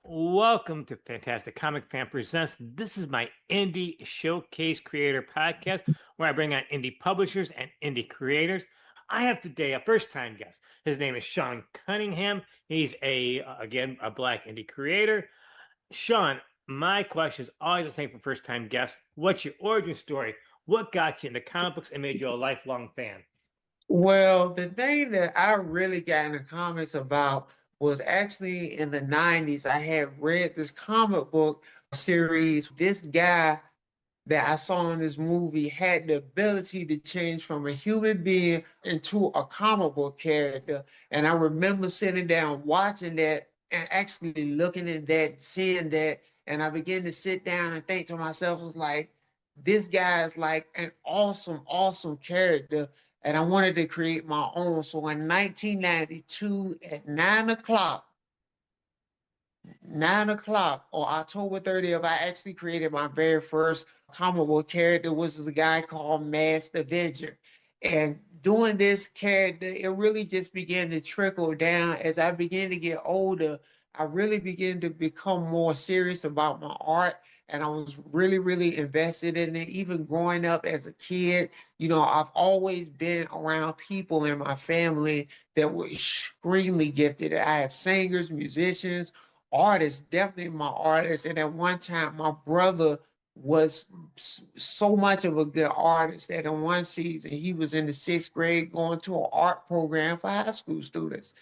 Welcome to Fantastic Comic Fan Presents. This is my Indie Showcase Creator podcast where I bring on indie publishers and indie creators. I have today a first time guest. His name is Sean Cunningham. He's again, a Black indie creator. Sean, my question is always the same for first time guests. What's your origin story? What got you into comic books and made you a lifelong fan? Well, the thing that I really got into comics about was actually in the 90s. I had read this comic book series. This guy that I saw in this movie had the ability to change from a human being into a comic book character. And I remember sitting down watching that and actually looking at that, seeing that, and I began to sit down and think to myself, was like, this guy is like an awesome, awesome character. And I wanted to create my own. So in 1992 at 9 o'clock on October 30th, I actually created my very first comic book character, which is a guy called Masked Avenger. And doing this character, it really just began to trickle down as I began to get older. I really began to become more serious about my art. And I was really, really invested in it. Even growing up as a kid, I've always been around people in my family that were extremely gifted. I have singers, musicians, artists, definitely my artist. And at one time, my brother was so much of a good artist that in one season he was in the sixth grade going to an art program for high school students.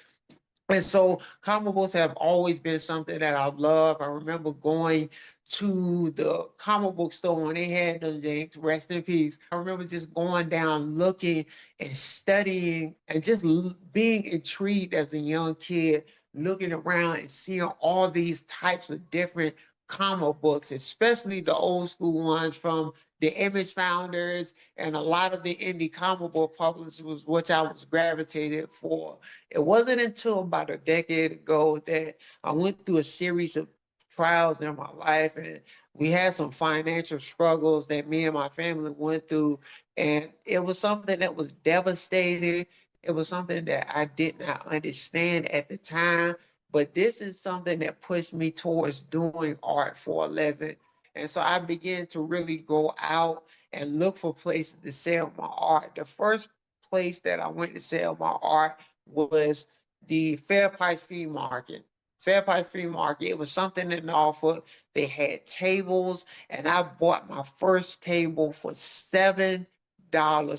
And so comic books have always been something that I've loved. I remember going to the comic book store when they had them things, rest in peace. I remember just going down, looking and studying and just being intrigued as a young kid, looking around and seeing all these types of different comic books, especially the old school ones from the Image Founders and a lot of the indie comic book publishers, was which I was gravitated for. It wasn't until about a decade ago that I went through a series of trials in my life, and we had some financial struggles that me and my family went through. And it was something that was devastating. It was something that I did not understand at the time. But this is something that pushed me towards doing art for a living. And so I began to really go out and look for places to sell my art. The first place that I went to sell my art was the Fair Price Flea Market. Fair Price Flea Market, it was something in Norfolk. They had tables, and I bought my first table for $7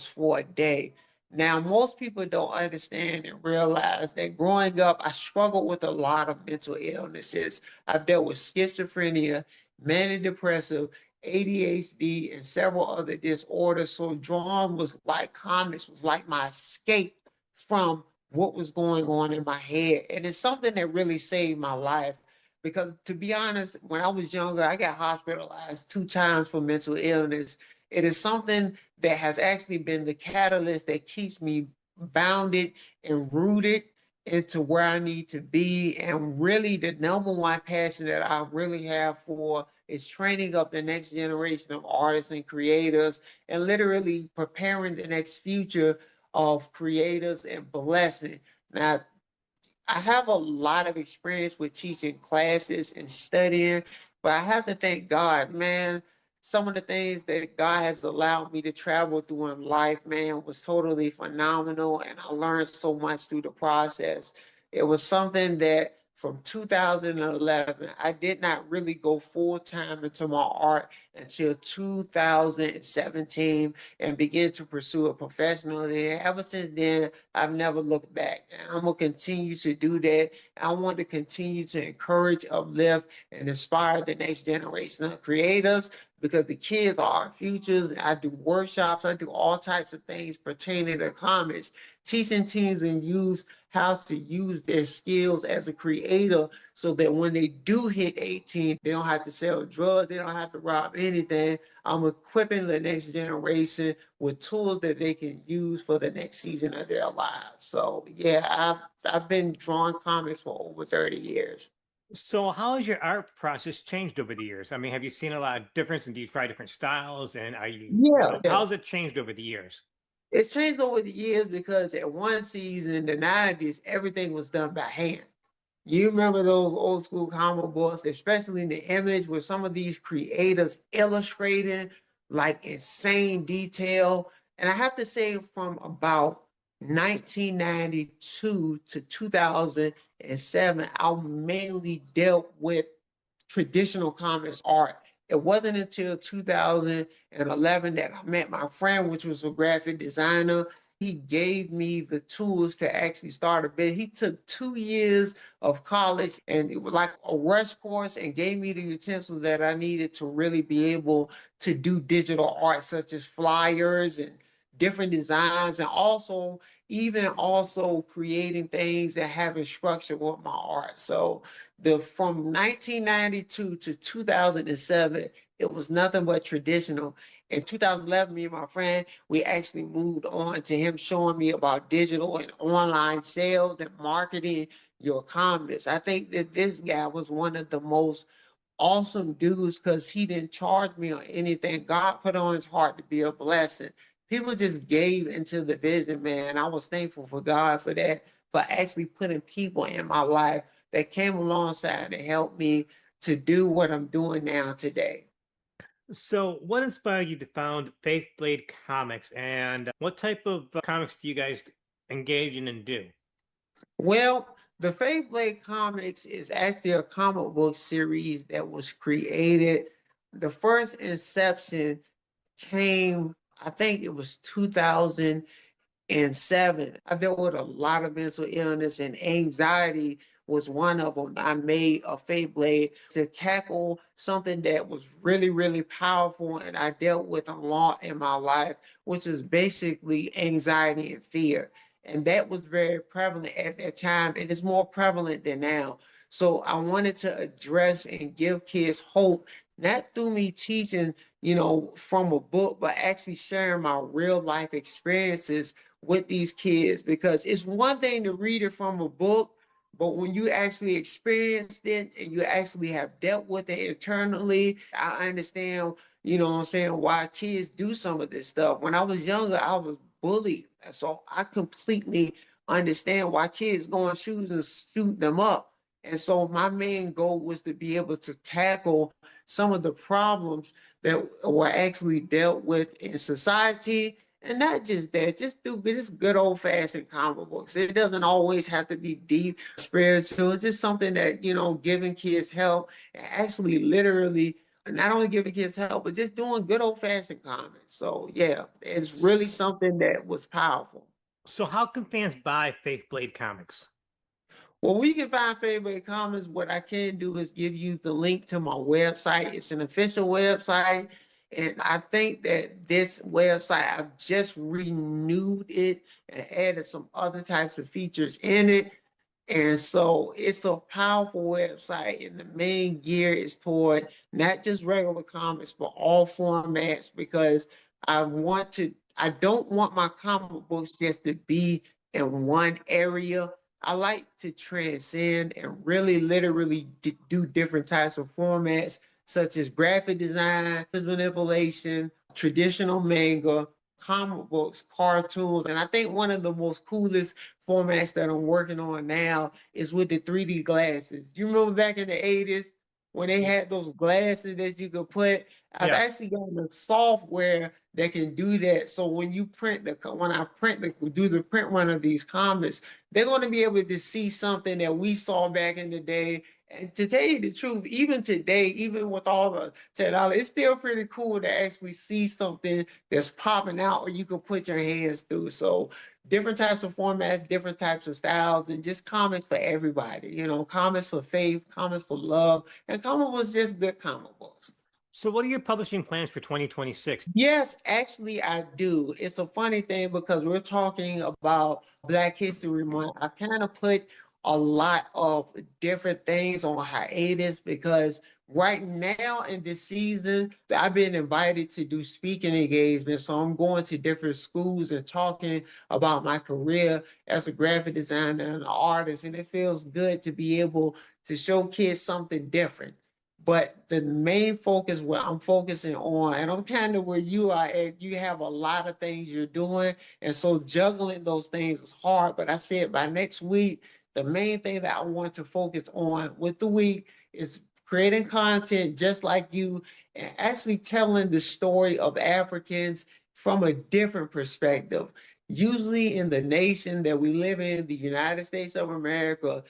for a day. Now, most people don't understand and realize that growing up, I struggled with a lot of mental illnesses. I've dealt with schizophrenia, manic depressive, ADHD, and several other disorders. So drawing was like comics, was like my escape from what was going on in my head. And it's something that really saved my life. Because to be honest, when I was younger, I got hospitalized 2 times for mental illness. It is something that has actually been the catalyst that keeps me bounded and rooted into where I need to be. And really, the number one passion that I really have for is training up the next generation of artists and creators and literally preparing the next future of creators and blessing. Now, I have a lot of experience with teaching classes and studying, but I have to thank God, man. Some of the things that God has allowed me to travel through in life, man, was totally phenomenal. And I learned so much through the process. It was something that from 2011, I did not really go full time into my art until 2017 and begin to pursue it professionally. And ever since then, I've never looked back. And I'm going to continue to do that. I want to continue to encourage, uplift, and inspire the next generation of creators because the kids are our futures. I do workshops, I do all types of things pertaining to comics, teaching teens and youth how to use their skills as a creator so that when they do hit 18, they don't have to sell drugs, they don't have to rob anything. I'm equipping the next generation with tools that they can use for the next season of their lives. So yeah, I've been drawing comics for over 30 years. So, how has your art process changed over the years? I mean, have you seen a lot of difference and do you try different styles? And Yeah, yeah. how's it changed over the years? It's changed over the years because at one season in the 90s, everything was done by hand. You remember those old school comic books, especially in the image with some of these creators illustrating like insane detail. And I have to say, from about 1992 to 2007, I mainly dealt with traditional comics art. It wasn't until 2011 that I met my friend, which was a graphic designer. He gave me the tools to actually start a bit. He took 2 years of college and it was like a rush course and gave me the utensils that I needed to really be able to do digital art, such as flyers and different designs, and also even also creating things and having structure with my art. So the from 1992 to 2007, it was nothing but traditional. In 2011, me and my friend, we actually moved on to him showing me about digital and online sales and marketing your comics. I think that this guy was one of the most awesome dudes because he didn't charge me or anything. God put on his heart to be a blessing. People just gave into the vision, man. I was thankful for God for that, for actually putting people in my life that came alongside to help me to do what I'm doing now today. So, what inspired you to found Faith Blade Comics, and what type of comics do you guys engage in and do? Well, the Faith Blade Comics is actually a comic book series that was created. The first inception came, I think it was 2007. I dealt with a lot of mental illness and anxiety was one of them. I made a Faith Blade to tackle something that was really, really powerful and I dealt with a lot in my life, which is basically anxiety and fear. And that was very prevalent at that time and it's more prevalent than now. So I wanted to address and give kids hope, not through me teaching, from a book, but actually sharing my real life experiences with these kids because it's one thing to read it from a book, but when you actually experienced it and you actually have dealt with it internally, I understand, what I'm saying, why kids do some of this stuff. When I was younger, I was bullied. So I completely understand why kids go on shoes and shoot them up. And so my main goal was to be able to tackle some of the problems that were actually dealt with in society. And not just that, just do just good old fashioned comic books. It doesn't always have to be deep, spiritual. It's just something that, giving kids help and actually literally not only giving kids help, but just doing good old fashioned comics. So yeah, it's really something that was powerful. So, how can fans buy Faith Blade Comics? Well, we can find favorite comments. What I can do is give you the link to my website. It's an official website. And I think that this website, I've just renewed it and added some other types of features in it. And so it's a powerful website, and the main gear is toward not just regular comics, but all formats because I don't want my comic books just to be in one area. I like to transcend and really literally do different types of formats, such as graphic design, manipulation, traditional manga, comic books, cartoons. And I think one of the most coolest formats that I'm working on now is with the 3D glasses. You remember back in the 80s when they Y- had those glasses that you could put? I've Yes. actually got the software that can do that. So when I do the print run of these comics, they're going to be able to see something that we saw back in the day. And to tell you the truth, even today, even with all the technology, it's still pretty cool to actually see something that's popping out or you can put your hands through. So different types of formats, different types of styles, and just comics for everybody. Comics for faith, comics for love, and comic books just good comic books. So, what are your publishing plans for 2026? Yes, actually, I do. It's a funny thing because we're talking about Black History Month. I kind of put a lot of different things on hiatus because right now in this season, I've been invited to do speaking engagements. So I'm going to different schools and talking about my career as a graphic designer and an artist. And it feels good to be able to show kids something different. But the main focus, where I'm focusing on, and I'm kind of where you are at, you have a lot of things you're doing. And so juggling those things is hard. But I said by next week, The main thing that I want to focus on with the week is creating content just like you and actually telling the story of Africans from a different perspective. Usually in the nation that we live in, the United States of America,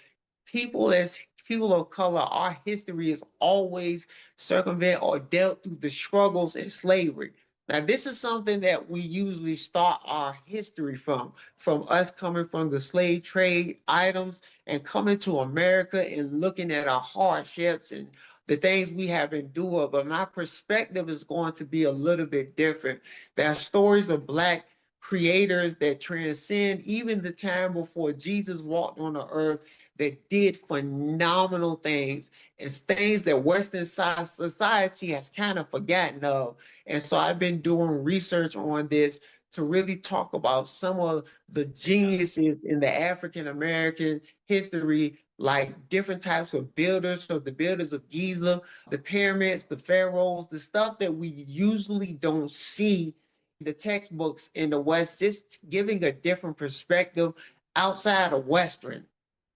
people as people of color, our history is always circumvent or dealt through the struggles and slavery. Now, this is something that we usually start our history from us coming from the slave trade items and coming to America and looking at our hardships and the things we have endured. But my perspective is going to be a little bit different. There are stories of Black creators that transcend even the time before Jesus walked on the earth that did phenomenal things. It's things that Western society has kind of forgotten of. And so I've been doing research on this to really talk about some of the geniuses in the African American history, like different types of builders, so the builders of Giza, the pyramids, the pharaohs, the stuff that we usually don't see in the textbooks in the West, just giving a different perspective outside of Western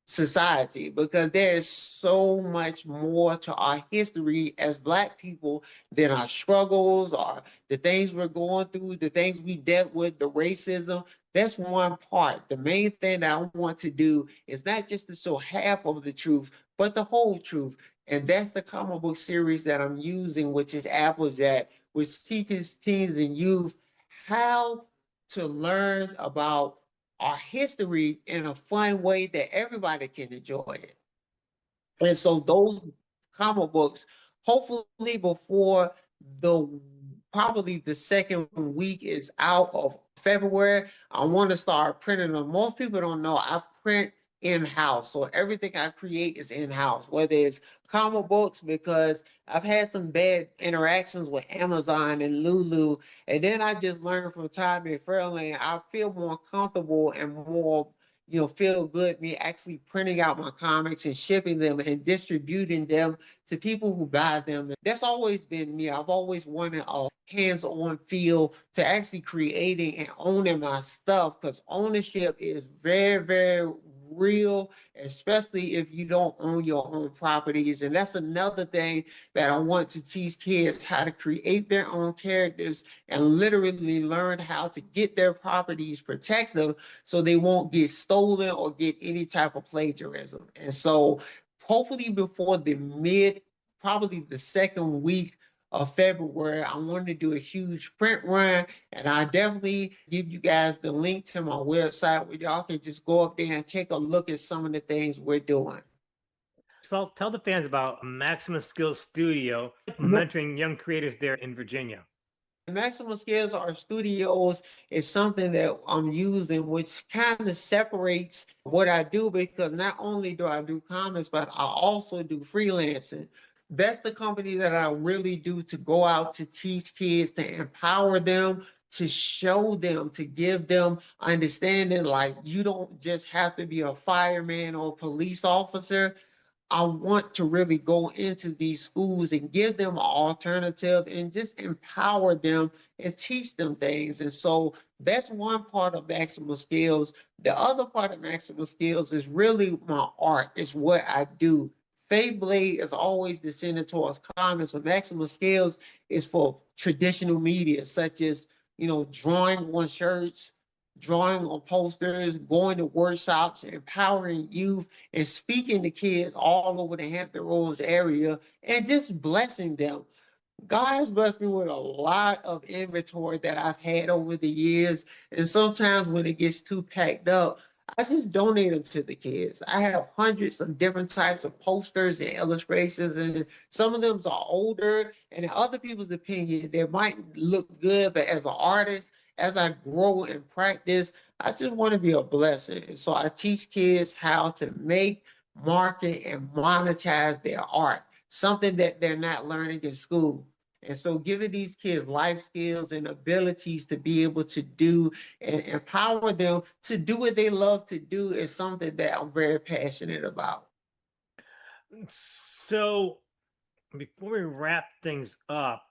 society, because there is so much more to our history as Black people than our struggles or the things we're going through, the things we dealt with, the racism. That's one part. The main thing that I want to do is not just to show half of the truth, but the whole truth. And that's the comic book series that I'm using, which is Applejack, which teaches teens and youth how to learn about our history in a fun way that everybody can enjoy it. And so those comic books, hopefully before the probably the second week is out of February, I want to start printing them. Most people don't know I print in-house. So everything I create is in-house, whether it's comic books, because I've had some bad interactions with Amazon and Lulu. And then I just learned from Tommy Fairlane, I feel more comfortable and more feel good me actually printing out my comics and shipping them and distributing them to people who buy them. That's always been me. I've always wanted a hands-on feel to actually creating and owning my stuff, because ownership is very, very real, especially if you don't own your own properties. And that's another thing that I want to teach kids, how to create their own characters and literally learn how to get their properties protected so they won't get stolen or get any type of plagiarism. And so hopefully before probably the second week of February, I wanted to do a huge print run, and I definitely give you guys the link to my website where y'all can just go up there and take a look at some of the things we're doing. So tell the fans about Maximum Skillz Studio, mentoring young creators there in Virginia. Maximum Skillz Art Studios is something that I'm using, which kind of separates what I do, because not only do I do comics, but I also do freelancing. That's the company that I really do to go out to teach kids, to empower them, to show them, to give them understanding. Like, you don't just have to be a fireman or a police officer. I want to really go into these schools and give them an alternative and just empower them and teach them things. And so that's one part of Maximum Skillz. The other part of Maximum Skillz is really my art, is what I do. Faye Blade is always descending towards comics, but Maximum Skillz is for traditional media, such as, drawing on shirts, drawing on posters, going to workshops, empowering youth, and speaking to kids all over the Hampton Roads area and just blessing them. God has blessed me with a lot of inventory that I've had over the years. And sometimes when it gets too packed up, I just donate them to the kids. I have hundreds of different types of posters and illustrations, and some of them are older, and in other people's opinion, they might look good, but as an artist, as I grow and practice, I just want to be a blessing. And so I teach kids how to make, market, and monetize their art, something that they're not learning in school. And so giving these kids life skills and abilities to be able to do and empower them to do what they love to do is something that I'm very passionate about. So before we wrap things up,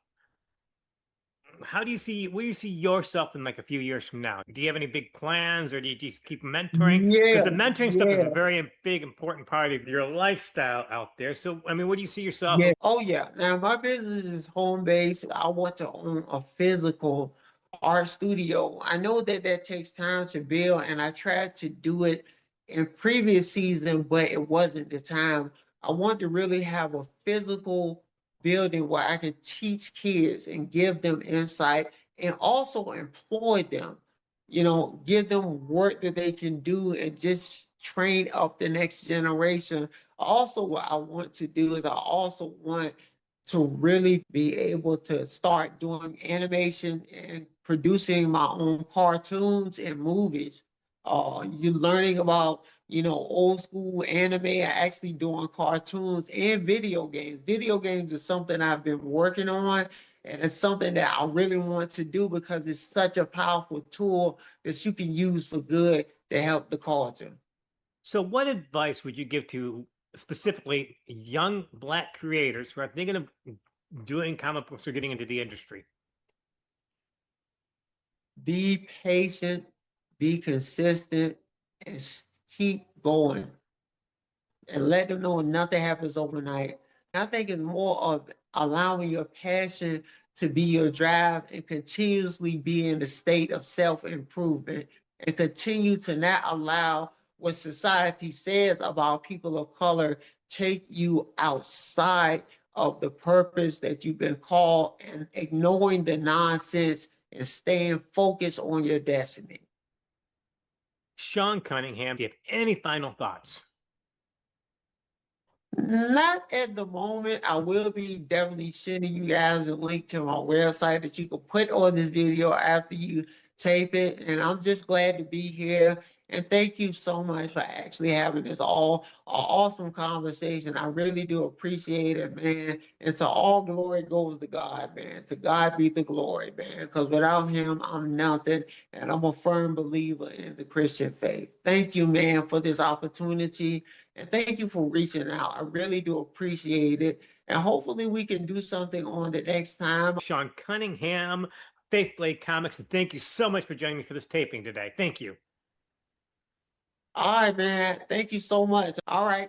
how do you see where you see yourself in like a few years from now? Do you have any big plans, or do you just keep mentoring? Because Yeah, the mentoring stuff is a yeah, very big, important part of your lifestyle out there. So, I mean, where do you see yourself? yeah. Oh yeah. Now my business is home based. I want to own a physical art studio. I know that that takes time to build, and I tried to do it in previous season, but it wasn't the time. I want to really have a physical building where I can teach kids and give them insight and also employ them, give them work that they can do and just train up the next generation. Also, what I want to do is I also want to really be able to start doing animation and producing my own cartoons and movies. You learning about, old school anime and actually doing cartoons and video games. Video games is something I've been working on, and it's something that I really want to do because it's such a powerful tool that you can use for good to help the culture. So, what advice would you give to specifically young Black creators who are thinking of doing comic books or getting into the industry? Be patient, be consistent, and keep going. And let them know nothing happens overnight. I think it's more of allowing your passion to be your drive and continuously be in the state of self improvement and continue to not allow what society says about people of color take you outside of the purpose that you've been called and ignoring the nonsense and staying focused on your destiny. Sean Cunningham, do you have any final thoughts? Not at the moment. I will be definitely sending you guys a link to my website that you can put on this video after you tape it. And I'm just glad to be here. And thank you so much for actually having this awesome conversation. I really do appreciate it, man. And so all glory goes to God, man. To God be the glory, man. Because without him, I'm nothing. And I'm a firm believer in the Christian faith. Thank you, man, for this opportunity. And thank you for reaching out. I really do appreciate it. And hopefully we can do something on the next time. Sean Cunningham, Faith Blade Comics, and thank you so much for joining me for this taping today. Thank you. All right, man. Thank you so much. All right.